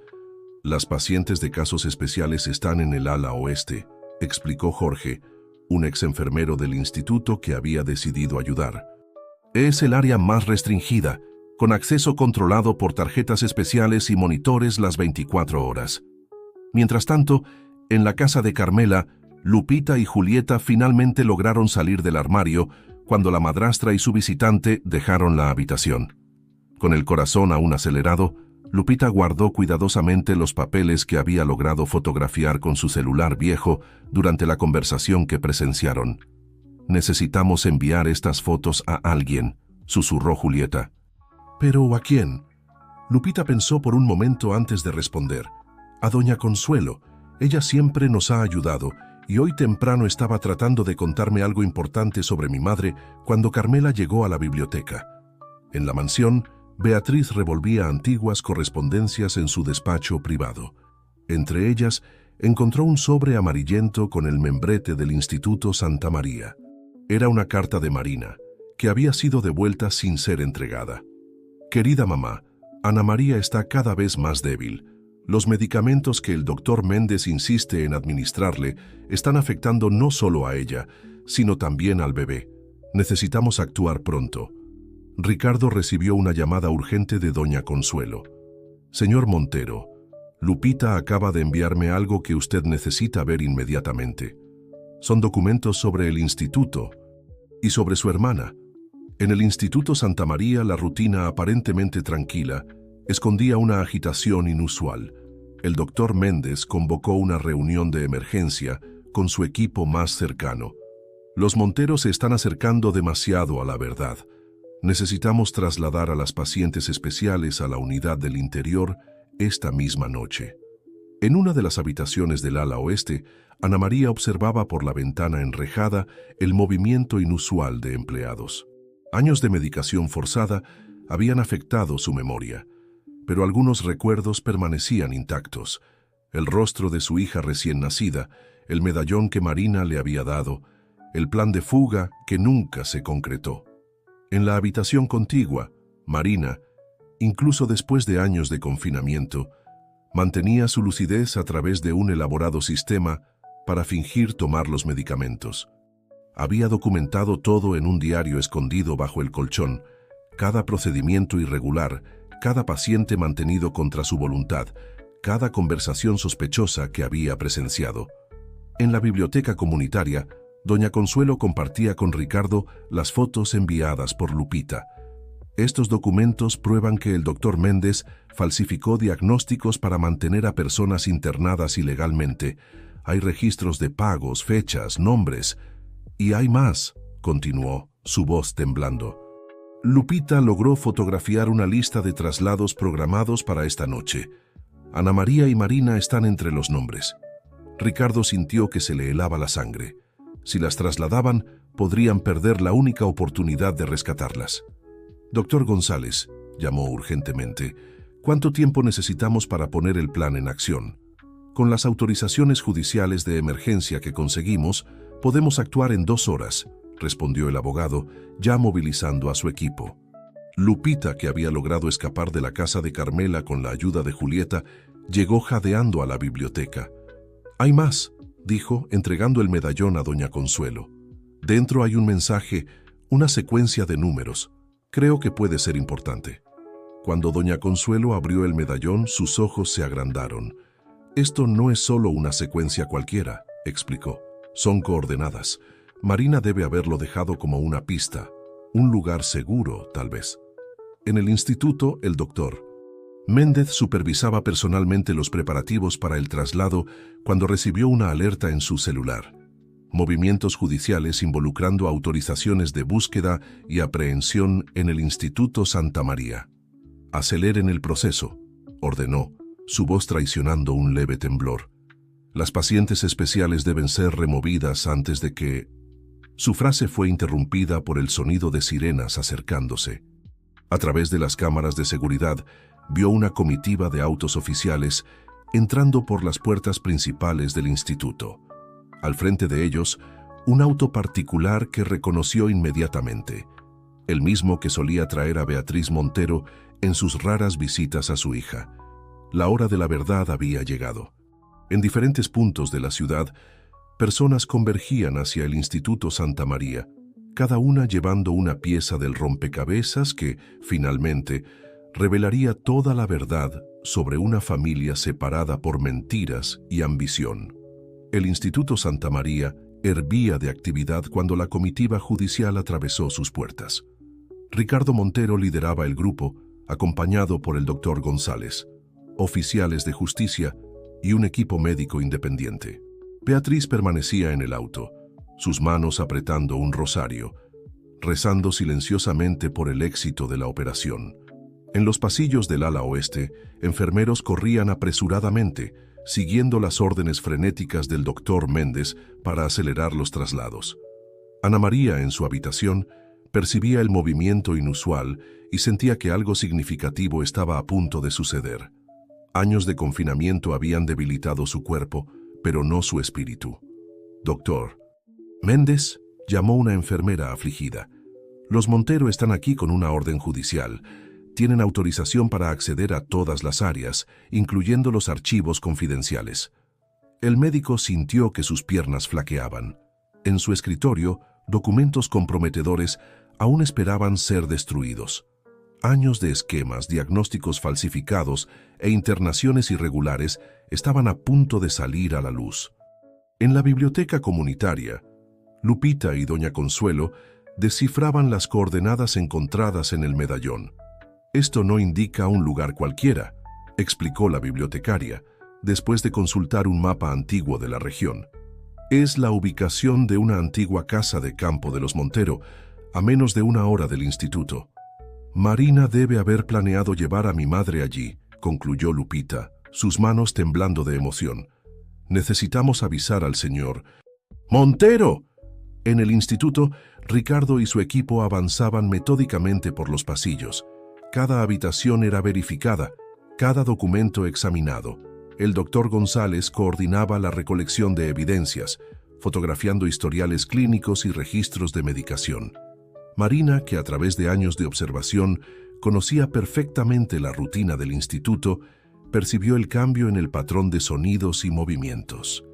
Las pacientes de casos especiales están en el ala oeste, explicó Jorge, un ex enfermero del instituto que había decidido ayudar. Es el área más restringida, con acceso controlado por tarjetas especiales y monitores las 24 horas. Mientras tanto, en la casa de Carmela, Lupita y Julieta finalmente lograron salir del armario cuando la madrastra y su visitante dejaron la habitación. Con el corazón aún acelerado, Lupita guardó cuidadosamente los papeles que había logrado fotografiar con su celular viejo durante la conversación que presenciaron. «Necesitamos enviar estas fotos a alguien», susurró Julieta. «¿Pero a quién?». Lupita pensó por un momento antes de responder. «A doña Consuelo. Ella siempre nos ha ayudado, y hoy temprano estaba tratando de contarme algo importante sobre mi madre cuando Carmela llegó a la biblioteca». En la mansión, Beatriz revolvía antiguas correspondencias en su despacho privado. Entre ellas, encontró un sobre amarillento con el membrete del Instituto Santa María. Era una carta de Marina, que había sido devuelta sin ser entregada. «Querida mamá, Ana María está cada vez más débil. Los medicamentos que el doctor Méndez insiste en administrarle están afectando no solo a ella, sino también al bebé. Necesitamos actuar pronto». Ricardo recibió una llamada urgente de doña Consuelo. «Señor Montero, Lupita acaba de enviarme algo que usted necesita ver inmediatamente. Son documentos sobre el instituto y sobre su hermana. En el Instituto Santa María, la rutina aparentemente tranquila escondía una agitación inusual. El doctor Méndez convocó una reunión de emergencia con su equipo más cercano. Los Monteros se están acercando demasiado a la verdad. Necesitamos trasladar a las pacientes especiales a la unidad del interior esta misma noche». En una de las habitaciones del ala oeste, Ana María observaba por la ventana enrejada el movimiento inusual de empleados. Años de medicación forzada habían afectado su memoria, pero algunos recuerdos permanecían intactos. El rostro de su hija recién nacida, el medallón que Marina le había dado, el plan de fuga que nunca se concretó. En la habitación contigua, Marina, incluso después de años de confinamiento, mantenía su lucidez a través de un elaborado sistema para fingir tomar los medicamentos. Había documentado todo en un diario escondido bajo el colchón, cada procedimiento irregular, cada paciente mantenido contra su voluntad, cada conversación sospechosa que había presenciado. En la biblioteca comunitaria, doña Consuelo compartía con Ricardo las fotos enviadas por Lupita. Estos documentos prueban que el doctor Méndez falsificó diagnósticos para mantener a personas internadas ilegalmente. Hay registros de pagos, fechas, nombres. Y hay más, continuó, su voz temblando. Lupita logró fotografiar una lista de traslados programados para esta noche. Ana María y Marina están entre los nombres. Ricardo sintió que se le helaba la sangre. Si las trasladaban, podrían perder la única oportunidad de rescatarlas. Doctor González, llamó urgentemente, ¿cuánto tiempo necesitamos para poner el plan en acción? Con las autorizaciones judiciales de emergencia que conseguimos, podemos actuar en 2 horas, respondió el abogado, ya movilizando a su equipo. Lupita, que había logrado escapar de la casa de Carmela con la ayuda de Julieta, llegó jadeando a la biblioteca. «Hay más», dijo, entregando el medallón a doña Consuelo. «Dentro hay un mensaje, una secuencia de números. Creo que puede ser importante». Cuando doña Consuelo abrió el medallón, sus ojos se agrandaron. «Esto no es solo una secuencia cualquiera», explicó. «Son coordenadas. Marina debe haberlo dejado como una pista. Un lugar seguro, tal vez». En el instituto, el doctor Méndez supervisaba personalmente los preparativos para el traslado cuando recibió una alerta en su celular. Movimientos judiciales involucrando autorizaciones de búsqueda y aprehensión en el Instituto Santa María. «Aceleren el proceso», ordenó, su voz traicionando un leve temblor. «Las pacientes especiales deben ser removidas antes de que...» Su frase fue interrumpida por el sonido de sirenas acercándose. A través de las cámaras de seguridad, vio una comitiva de autos oficiales entrando por las puertas principales del instituto. Al frente de ellos, un auto particular que reconoció inmediatamente, el mismo que solía traer a Beatriz Montero en sus raras visitas a su hija. La hora de la verdad había llegado. En diferentes puntos de la ciudad, personas convergían hacia el Instituto Santa María, cada una llevando una pieza del rompecabezas que, finalmente, revelaría toda la verdad sobre una familia separada por mentiras y ambición. El Instituto Santa María hervía de actividad cuando la comitiva judicial atravesó sus puertas. Ricardo Montero lideraba el grupo, acompañado por el doctor González, oficiales de justicia y un equipo médico independiente. Beatriz permanecía en el auto, sus manos apretando un rosario, rezando silenciosamente por el éxito de la operación. En los pasillos del ala oeste, enfermeros corrían apresuradamente, siguiendo las órdenes frenéticas del doctor Méndez para acelerar los traslados. Ana María, en su habitación, percibía el movimiento inusual y sentía que algo significativo estaba a punto de suceder. Años de confinamiento habían debilitado su cuerpo, pero no su espíritu. «Doctor Méndez», llamó una enfermera afligida. «Los Montero están aquí con una orden judicial. Tienen autorización para acceder a todas las áreas, incluyendo los archivos confidenciales». El médico sintió que sus piernas flaqueaban. En su escritorio, documentos comprometedores aún esperaban ser destruidos. Años de esquemas, diagnósticos falsificados e internaciones irregulares estaban a punto de salir a la luz. En la biblioteca comunitaria, Lupita y doña Consuelo descifraban las coordenadas encontradas en el medallón. «Esto no indica un lugar cualquiera», explicó la bibliotecaria, después de consultar un mapa antiguo de la región. «Es la ubicación de una antigua casa de campo de los Montero, a menos de 1 hora del instituto. Marina debe haber planeado llevar a mi madre allí», concluyó Lupita, sus manos temblando de emoción. «Necesitamos avisar al señor Montero». En el instituto, Ricardo y su equipo avanzaban metódicamente por los pasillos. Cada habitación era verificada, cada documento examinado. El doctor González coordinaba la recolección de evidencias, fotografiando historiales clínicos y registros de medicación. Marina, que a través de años de observación conocía perfectamente la rutina del instituto, percibió el cambio en el patrón de sonidos y movimientos.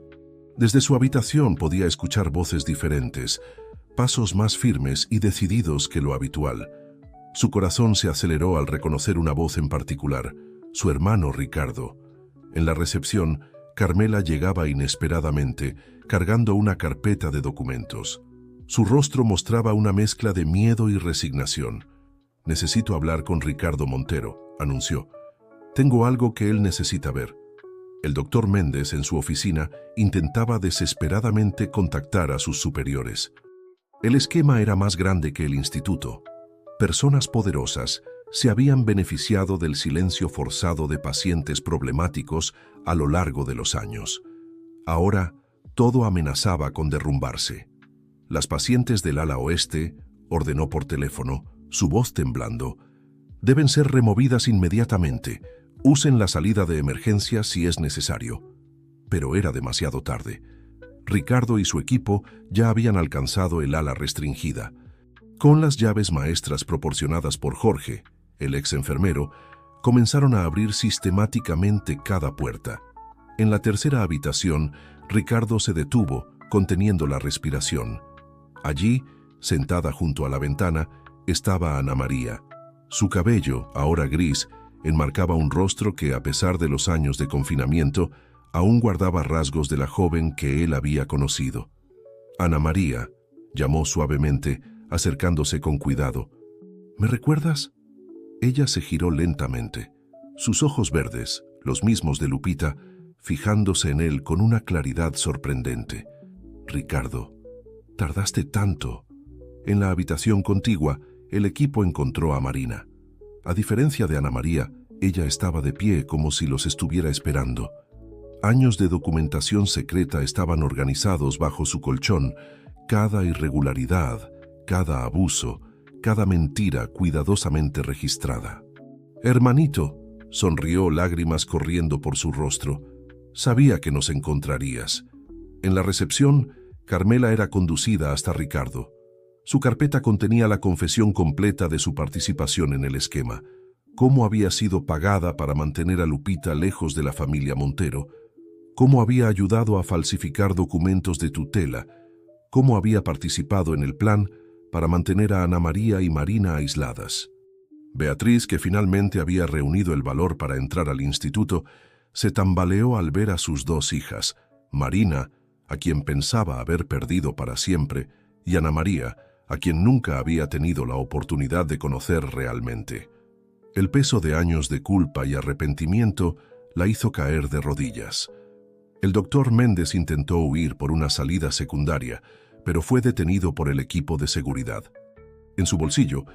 Desde su habitación podía escuchar voces diferentes, pasos más firmes y decididos que lo habitual. Su corazón se aceleró al reconocer una voz en particular, su hermano Ricardo. En la recepción, Carmela llegaba inesperadamente, cargando una carpeta de documentos. Su rostro mostraba una mezcla de miedo y resignación. «Necesito hablar con Ricardo Montero», anunció. «Tengo algo que él necesita ver». El doctor Méndez, en su oficina, intentaba desesperadamente contactar a sus superiores. El esquema era más grande que el instituto. Personas poderosas se habían beneficiado del silencio forzado de pacientes problemáticos a lo largo de los años. Ahora, todo amenazaba con derrumbarse. Las pacientes del ala oeste, ordenó por teléfono, su voz temblando, deben ser removidas inmediatamente. Usen la salida de emergencia si es necesario. Pero era demasiado tarde. Ricardo y su equipo ya habían alcanzado el ala restringida. Con las llaves maestras proporcionadas por Jorge, el ex enfermero, comenzaron a abrir sistemáticamente cada puerta. En la tercera habitación, Ricardo se detuvo, conteniendo la respiración. Allí, sentada junto a la ventana, estaba Ana María. Su cabello, ahora gris, enmarcaba un rostro que, a pesar de los años de confinamiento, aún guardaba rasgos de la joven que él había conocido. «Ana María», llamó suavemente, acercándose con cuidado. «¿Me recuerdas?». Ella se giró lentamente. Sus ojos verdes, los mismos de Lupita, fijándose en él con una claridad sorprendente. «Ricardo, tardaste tanto». En la habitación contigua, el equipo encontró a Marina. A diferencia de Ana María, ella estaba de pie como si los estuviera esperando. Años de documentación secreta estaban organizados bajo su colchón, cada irregularidad, cada abuso, cada mentira cuidadosamente registrada. «Hermanito», sonrió, lágrimas corriendo por su rostro, «sabía que nos encontrarías». En la recepción, Carmela era conducida hasta Ricardo. Su carpeta contenía la confesión completa de su participación en el esquema, cómo había sido pagada para mantener a Lupita lejos de la familia Montero, cómo había ayudado a falsificar documentos de tutela, cómo había participado en el plan para mantener a Ana María y Marina aisladas. Beatriz, que finalmente había reunido el valor para entrar al instituto, se tambaleó al ver a sus dos hijas, Marina, a quien pensaba haber perdido para siempre, y Ana María, a quien nunca había tenido la oportunidad de conocer realmente. El peso de años de culpa y arrepentimiento la hizo caer de rodillas. El doctor Méndez intentó huir por una salida secundaria, pero fue detenido por el equipo de seguridad. En su bolsillo,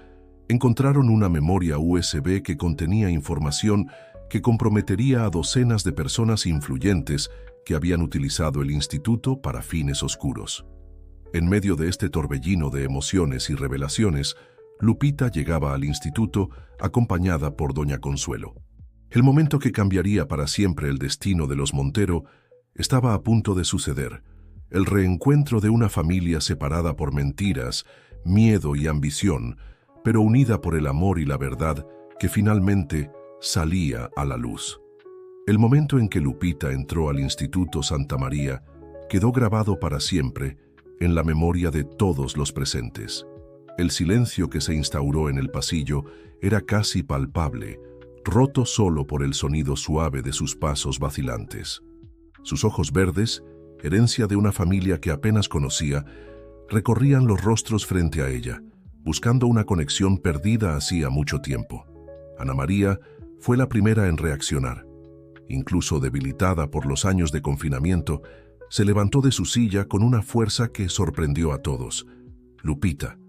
encontraron una memoria USB que contenía información que comprometería a docenas de personas influyentes que habían utilizado el instituto para fines oscuros. En medio de este torbellino de emociones y revelaciones, Lupita llegaba al instituto acompañada por doña Consuelo. El momento que cambiaría para siempre el destino de los Montero estaba a punto de suceder. El reencuentro de una familia separada por mentiras, miedo y ambición, pero unida por el amor y la verdad que finalmente salía a la luz. El momento en que Lupita entró al Instituto Santa María quedó grabado para siempre en la memoria de todos los presentes. El silencio que se instauró en el pasillo era casi palpable, roto solo por el sonido suave de sus pasos vacilantes. Sus ojos verdes, herencia de una familia que apenas conocía, recorrían los rostros frente a ella, buscando una conexión perdida hacía mucho tiempo. Ana María fue la primera en reaccionar. Incluso debilitada por los años de confinamiento, se levantó de su silla con una fuerza que sorprendió a todos. Lupita.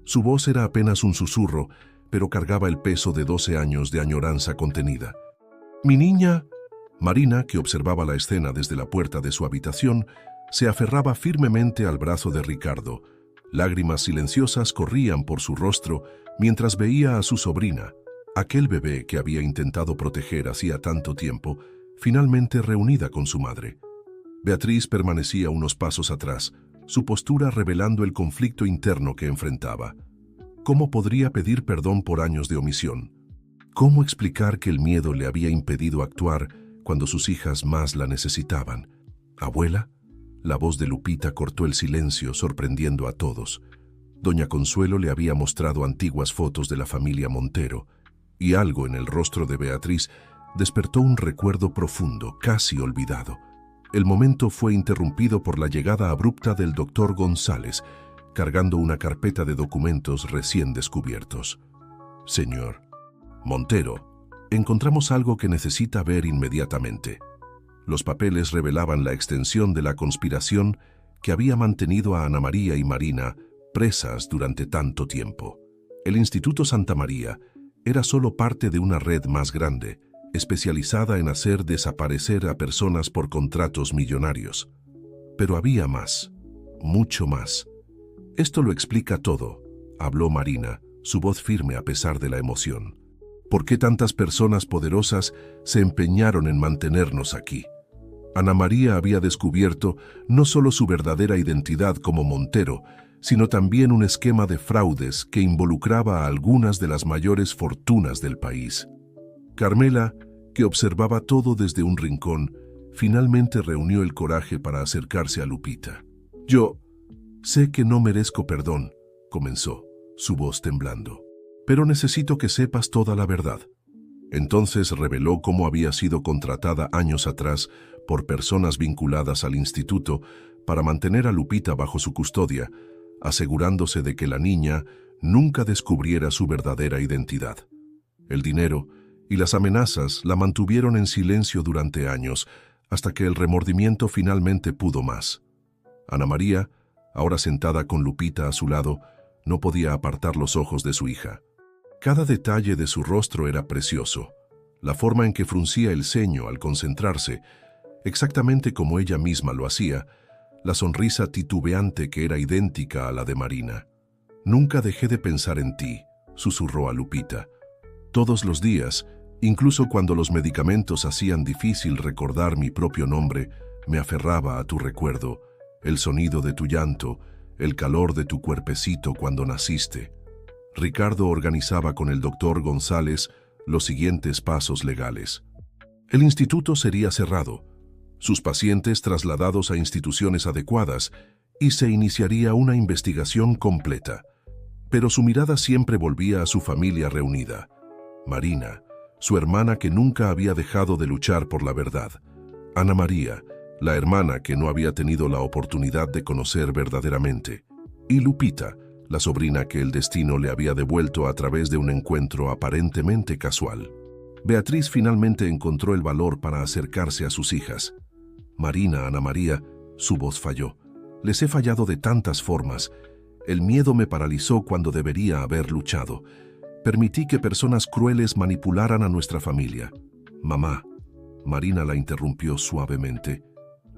Su voz era apenas un susurro, pero cargaba el peso de 12 años de añoranza contenida. «Mi niña», Marina, que observaba la escena desde la puerta de su habitación, se aferraba firmemente al brazo de Ricardo. Lágrimas silenciosas corrían por su rostro mientras veía a su sobrina, aquel bebé que había intentado proteger hacía tanto tiempo, finalmente reunida con su madre. Beatriz permanecía unos pasos atrás, su postura revelando el conflicto interno que enfrentaba. ¿Cómo podría pedir perdón por años de omisión? ¿Cómo explicar que el miedo le había impedido actuar cuando sus hijas más la necesitaban? ¿Abuela? La voz de Lupita cortó el silencio, sorprendiendo a todos. Doña Consuelo le había mostrado antiguas fotos de la familia Montero, y algo en el rostro de Beatriz despertó un recuerdo profundo, casi olvidado. El momento fue interrumpido por la llegada abrupta del doctor González, cargando una carpeta de documentos recién descubiertos. Señor Montero, encontramos algo que necesita ver inmediatamente. Los papeles revelaban la extensión de la conspiración que había mantenido a Ana María y Marina presas durante tanto tiempo. El Instituto Santa María era solo parte de una red más grande, especializada en hacer desaparecer a personas por contratos millonarios. Pero había más, mucho más. Esto lo explica todo, habló Marina, su voz firme a pesar de la emoción. ¿Por qué tantas personas poderosas se empeñaron en mantenernos aquí? Ana María había descubierto no solo su verdadera identidad como Montero, sino también un esquema de fraudes que involucraba a algunas de las mayores fortunas del país. Carmela, que observaba todo desde un rincón, finalmente reunió el coraje para acercarse a Lupita. «Yo sé que no merezco perdón», comenzó, su voz temblando, «pero necesito que sepas toda la verdad». Entonces reveló cómo había sido contratada años atrás por personas vinculadas al instituto para mantener a Lupita bajo su custodia, asegurándose de que la niña nunca descubriera su verdadera identidad. El dinero y las amenazas la mantuvieron en silencio durante años, hasta que el remordimiento finalmente pudo más. Ana María, ahora sentada con Lupita a su lado, no podía apartar los ojos de su hija. Cada detalle de su rostro era precioso. La forma en que fruncía el ceño al concentrarse, exactamente como ella misma lo hacía, la sonrisa titubeante que era idéntica a la de Marina. «Nunca dejé de pensar en ti», susurró a Lupita. «Todos los días, incluso cuando los medicamentos hacían difícil recordar mi propio nombre, me aferraba a tu recuerdo, el sonido de tu llanto, el calor de tu cuerpecito cuando naciste». Ricardo organizaba con el doctor González los siguientes pasos legales. El instituto sería cerrado, sus pacientes trasladados a instituciones adecuadas y se iniciaría una investigación completa. Pero su mirada siempre volvía a su familia reunida. Marina, su hermana que nunca había dejado de luchar por la verdad. Ana María, la hermana que no había tenido la oportunidad de conocer verdaderamente. Y Lupita, la sobrina que el destino le había devuelto a través de un encuentro aparentemente casual. Beatriz finalmente encontró el valor para acercarse a sus hijas. «Marina, Ana María», su voz falló. «Les he fallado de tantas formas. El miedo me paralizó cuando debería haber luchado. Permití que personas crueles manipularan a nuestra familia». «Mamá», Marina la interrumpió suavemente,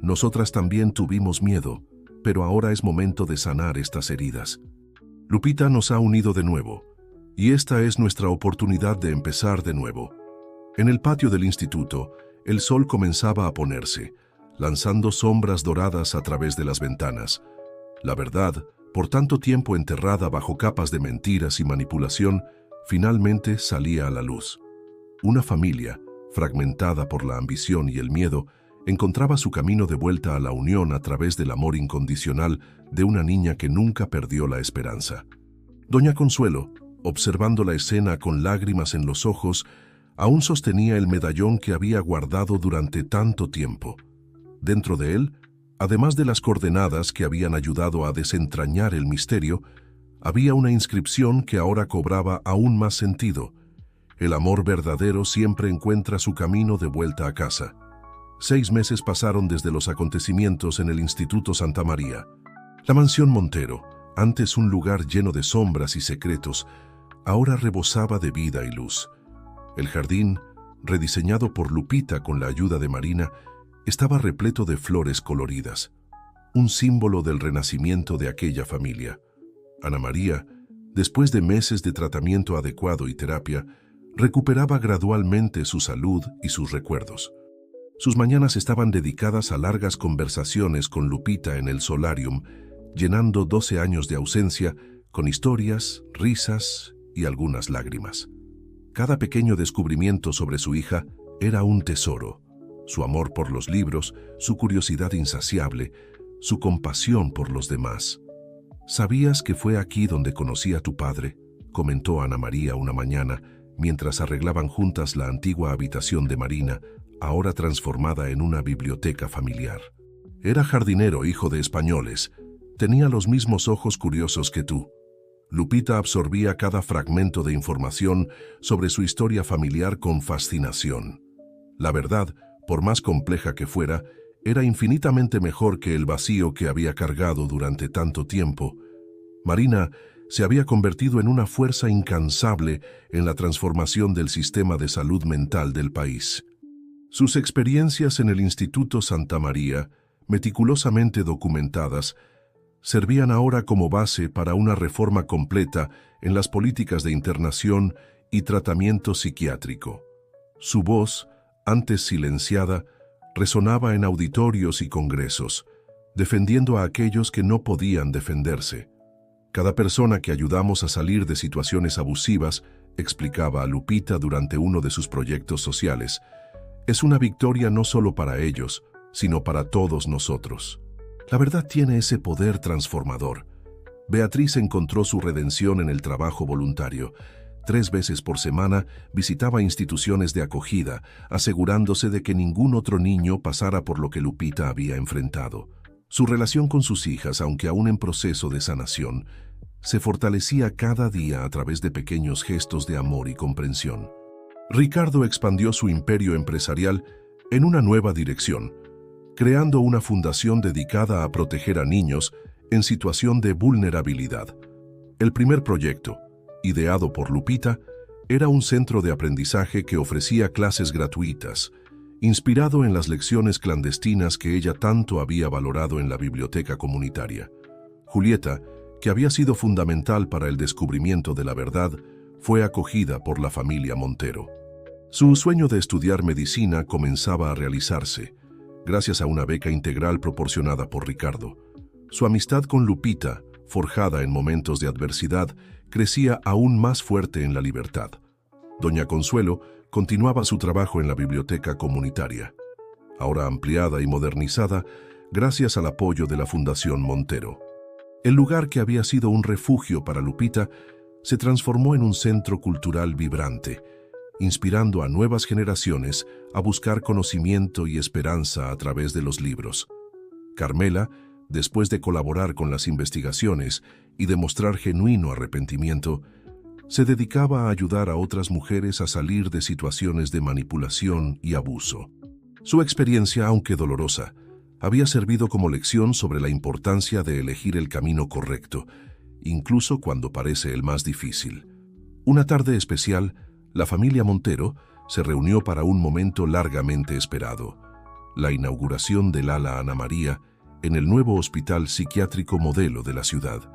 «nosotras también tuvimos miedo, pero ahora es momento de sanar estas heridas. Lupita nos ha unido de nuevo, y esta es nuestra oportunidad de empezar de nuevo». En el patio del instituto, el sol comenzaba a ponerse, lanzando sombras doradas a través de las ventanas. La verdad, por tanto tiempo enterrada bajo capas de mentiras y manipulación, finalmente salía a la luz. Una familia, fragmentada por la ambición y el miedo, encontraba su camino de vuelta a la unión a través del amor incondicional de una niña que nunca perdió la esperanza. Doña Consuelo, observando la escena con lágrimas en los ojos, aún sostenía el medallón que había guardado durante tanto tiempo. Dentro de él, además de las coordenadas que habían ayudado a desentrañar el misterio, había una inscripción que ahora cobraba aún más sentido. El amor verdadero siempre encuentra su camino de vuelta a casa. 6 meses pasaron desde los acontecimientos en el Instituto Santa María. La mansión Montero, antes un lugar lleno de sombras y secretos, ahora rebosaba de vida y luz. El jardín, rediseñado por Lupita con la ayuda de Marina, estaba repleto de flores coloridas, un símbolo del renacimiento de aquella familia. Ana María, después de meses de tratamiento adecuado y terapia, recuperaba gradualmente su salud y sus recuerdos. Sus mañanas estaban dedicadas a largas conversaciones con Lupita en el solarium, llenando 12 años de ausencia con historias, risas y algunas lágrimas. Cada pequeño descubrimiento sobre su hija era un tesoro. Su amor por los libros, su curiosidad insaciable, su compasión por los demás. ¿Sabías que fue aquí donde conocí a tu padre?, comentó Ana María una mañana, mientras arreglaban juntas la antigua habitación de Marina, ahora transformada en una biblioteca familiar. Era jardinero, hijo de españoles. Tenía los mismos ojos curiosos que tú. Lupita absorbía cada fragmento de información sobre su historia familiar con fascinación. La verdad, por más compleja que fuera, era infinitamente mejor que el vacío que había cargado durante tanto tiempo. Marina se había convertido en una fuerza incansable en la transformación del sistema de salud mental del país. Sus experiencias en el Instituto Santa María, meticulosamente documentadas, servían ahora como base para una reforma completa en las políticas de internación y tratamiento psiquiátrico. Su voz, antes silenciada, resonaba en auditorios y congresos, defendiendo a aquellos que no podían defenderse. Cada persona que ayudamos a salir de situaciones abusivas, explicaba a Lupita durante uno de sus proyectos sociales, es una victoria no solo para ellos, sino para todos nosotros. La verdad tiene ese poder transformador. Beatriz encontró su redención en el trabajo voluntario. 3 veces por semana visitaba instituciones de acogida, asegurándose de que ningún otro niño pasara por lo que Lupita había enfrentado. Su relación con sus hijas, aunque aún en proceso de sanación, se fortalecía cada día a través de pequeños gestos de amor y comprensión. Ricardo expandió su imperio empresarial en una nueva dirección, creando una fundación dedicada a proteger a niños en situación de vulnerabilidad. El primer proyecto, ideado por Lupita, era un centro de aprendizaje que ofrecía clases gratuitas, inspirado en las lecciones clandestinas que ella tanto había valorado en la biblioteca comunitaria. Julieta, que había sido fundamental para el descubrimiento de la verdad, fue acogida por la familia Montero. Su sueño de estudiar medicina comenzaba a realizarse, gracias a una beca integral proporcionada por Ricardo. Su amistad con Lupita, forjada en momentos de adversidad, crecía aún más fuerte en la libertad. Doña Consuelo continuaba su trabajo en la biblioteca comunitaria, ahora ampliada y modernizada gracias al apoyo de la Fundación Montero. El lugar que había sido un refugio para Lupita se transformó en un centro cultural vibrante, inspirando a nuevas generaciones a buscar conocimiento y esperanza a través de los libros. Carmela, después de colaborar con las investigaciones y demostrar genuino arrepentimiento, se dedicaba a ayudar a otras mujeres a salir de situaciones de manipulación y abuso. Su experiencia, aunque dolorosa, había servido como lección sobre la importancia de elegir el camino correcto, incluso cuando parece el más difícil. Una tarde especial, la familia Montero se reunió para un momento largamente esperado, la inauguración del ala Ana María en el nuevo hospital psiquiátrico modelo de la ciudad.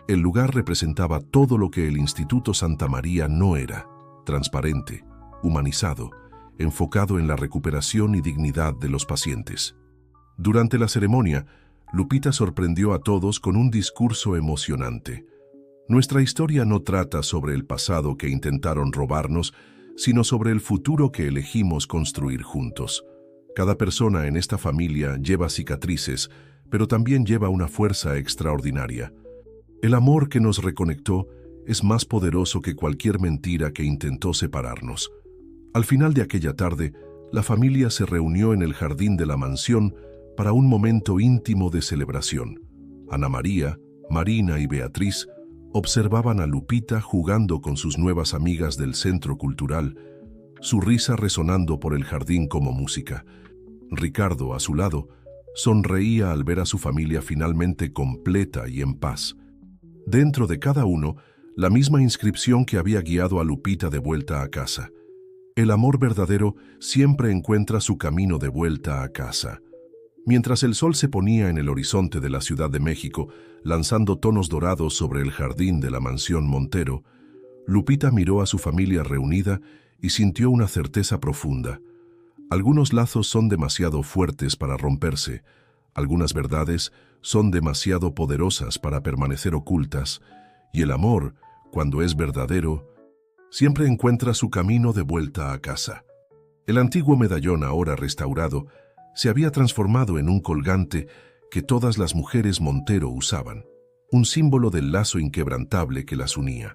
El lugar representaba todo lo que el Instituto Santa María no era: transparente, humanizado, enfocado en la recuperación y dignidad de los pacientes. Durante la ceremonia, Lupita sorprendió a todos con un discurso emocionante. Nuestra historia no trata sobre el pasado que intentaron robarnos, sino sobre el futuro que elegimos construir juntos. Cada persona en esta familia lleva cicatrices, pero también lleva una fuerza extraordinaria. El amor que nos reconectó es más poderoso que cualquier mentira que intentó separarnos. Al final de aquella tarde, la familia se reunió en el jardín de la mansión para un momento íntimo de celebración. Ana María, Marina y Beatriz observaban a Lupita jugando con sus nuevas amigas del centro cultural, su risa resonando por el jardín como música. Ricardo, a su lado, sonreía al ver a su familia finalmente completa y en paz. Dentro de cada uno, la misma inscripción que había guiado a Lupita de vuelta a casa: El amor verdadero siempre encuentra su camino de vuelta a casa. Mientras el sol se ponía en el horizonte de la Ciudad de México, lanzando tonos dorados sobre el jardín de la mansión Montero, Lupita miró a su familia reunida y sintió una certeza profunda. Algunos lazos son demasiado fuertes para romperse, algunas verdades son demasiado poderosas para permanecer ocultas, y el amor, cuando es verdadero, siempre encuentra su camino de vuelta a casa. El antiguo medallón, ahora restaurado, se había transformado en un colgante que todas las mujeres Montero usaban, un símbolo del lazo inquebrantable que las unía.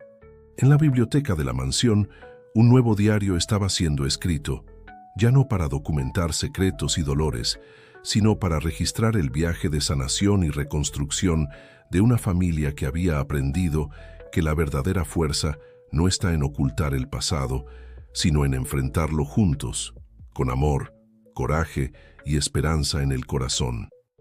En la biblioteca de la mansión, un nuevo diario estaba siendo escrito, ya no para documentar secretos y dolores, sino para registrar el viaje de sanación y reconstrucción de una familia que había aprendido que la verdadera fuerza no está en ocultar el pasado, sino en enfrentarlo juntos, con amor, coraje y esperanza en el corazón.